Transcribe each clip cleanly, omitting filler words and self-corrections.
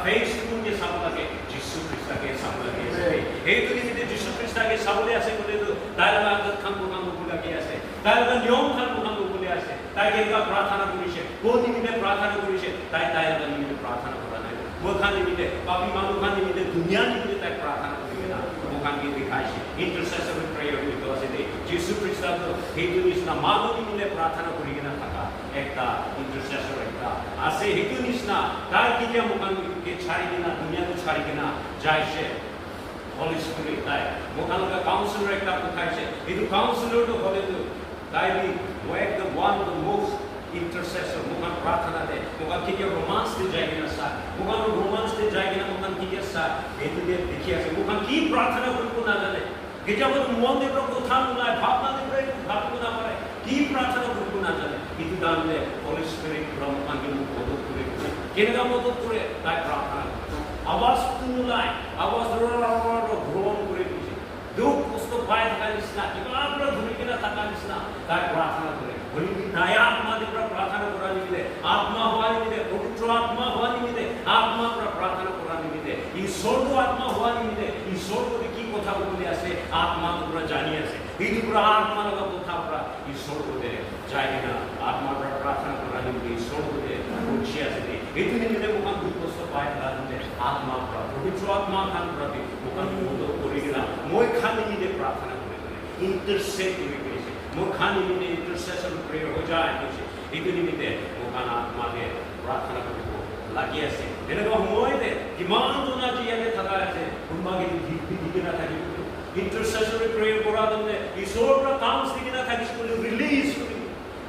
face to যে চাব লাগে যীশু খ্ৰীষ্টকে চাব লাগে এইটো নিমিত্তে যীশু খ্ৰীষ্টকে চাবলৈ আছে বোলেতো তাইৰ আগত খান দোকান লাগি আছে তাইৰ নিয়ম খান দোকান বুলি আছে তাই কেনেকুৱা প্ৰাৰ্থনা কৰিছে কোন নিমিত্তে প্ৰাৰ্থনা কৰিছে তাইৰ নিমিত্তে প্ৰাৰ্থনা কৰা নাই মোৰ খান নিমিত্তে পাপী মানুহ খান নিমিত্তে দুনিয়া নিমিত্তে তাই প্ৰাৰ্থনা কৰি কিনা মোকান কি দেখাইছে ইণ্টাৰচেছৰি প্ৰেয়াৰ বুলি আছে দেই যীশু খ্ৰীষ্টক সেইটো নিচিনা মানুহ নিমিত্তে প্ৰাৰ্থনা কৰি কিনা থকা একটা ইণ্টাৰচেছৰ একটা আছে সেইটো নিচিনা তাই কেতিয়া মোকানকে ছাড়ি কিনা দুনিয়াটো ছাড়ি কিনা যাইছে Holy Spirit তাই মোকানকে কাউন্সিলর একটা পঠাইছে কিন্তু কাউন্সিলরটো হলেতো তাই be wake the one the most intercessor mokan प्रार्थना दे mokan किया रोमांस दे जाएगी ना साथ mokan रोमांस दे जाएगी ना mokan किया साथ itu dia देखिए से mokan की प्रार्थना को ना जाने कि जब वो मन दे को था ना भावना दे को ना पाए की प्रार्थना को ना जाने itu दान दे Holy Spirit mokan की मुख को पूरे केनगा मत पूरे ताई प्रार्थना आवाज तुनुलाई आवाज रो ग्रोन पूरे दुख उसको पाए था निस्ना कि आपरा धुरी के ना था निस्ना ताई प्रार्थना करे বলি দয়া আত্মা দিয়ে প্রার্থনা করা নিমিতে আত্মা হওয়া নিমিতে পবিত্র আত্মা হওয়া নিমিতে আত্মা প্রার্থনা করা নিমিতে ঈশ্বর আত্মা হওয়া নিমিতে ঈশ্বর বলে কি কথা বলে আছে আত্মা তোমরা জানি আছে এই পুরো আত্মা লগা কথা আমরা ঈশ্বর বলে যাই না আত্মা প্রার্থনা করা নিমিতে ঈশ্বর বলে বলছি আছে এই নিমিতে মোকান দুঃখ কষ্ট পায় তাহলে আত্মা পবিত্র আত্মা খান প্রতি মোকান মত করে গেলাম মই খান নিমিতে প্রার্থনা করে ইন্টারসেড করে मुखानी निमित्ते इंटरसेशन प्रेयर हो जाए कुछ itu निमित्ते मुखान आत्मा के प्रार्थना करको लगी আছে এনেকুৱা সময়তে কিমান জনা জিয়ালে থাকা আছে উন্মাগে দিকে না থাকি ইন্টারসেশনারি প্রেয়ার করা দলে ঈশ্বৰৰ কাম সিকি না থাকি স্কুলে রিলিজ করি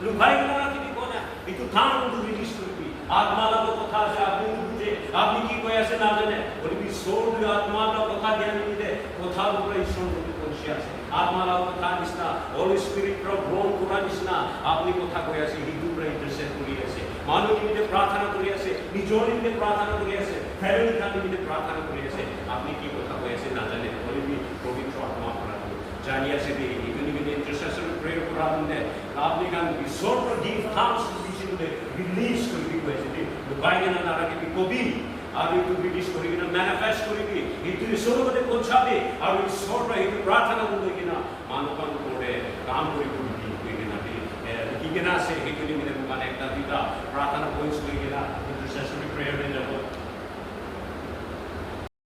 লুকাই না থাকি কোনা itu কাম তো রিলিজ করি আত্মা লাগো কথা আছে আপনি বুঝে আপনি কি কই আছে না জানে বলি ঈশ্বর আত্মা লাগো কথা জ্ঞান নিতে কথা উপরে ঈশ্বর বলছি আছে आत्मा কথা নিছনা হোলি স্পিরিট গ্রহণ করা নিছনা আপনি কথা কই আছে হিন্দু প্রে ইন্টারসেড করি আছে মানুষ নিমিত্তে প্রার্থনা করি আছে নিজের নিমিত্তে প্রার্থনা করি আছে ফ্যামিলি নিমিত্তে প্রার্থনা করি আছে আপনি কি কথা কই আছে না জানেন বলি পবিত্র আত্মা করা জানি আছে যে হিন্দু নিমিত্তে ইন্টারসেশন প্রেয়ার করা মানে আপনি কান ঈশ্বর for give thanks to this release করি কইছে যে বাইরে না রাখি কবি আবি তু রিলিজ করি কিনা ম্যানিফেস্ট করি কি itu ঈশ্বর মধ্যে পৌঁছাবে আর ঈশ্বর itu প্রার্থনা করবে কিনা মানবকান করে কাম করে কিনা কি কিনা আছে itu নিমিত্তে মানে একটা দুইটা প্রার্থনা পয়েন্টস করি কিনা ইন্টারসেশনারি প্রেয়ার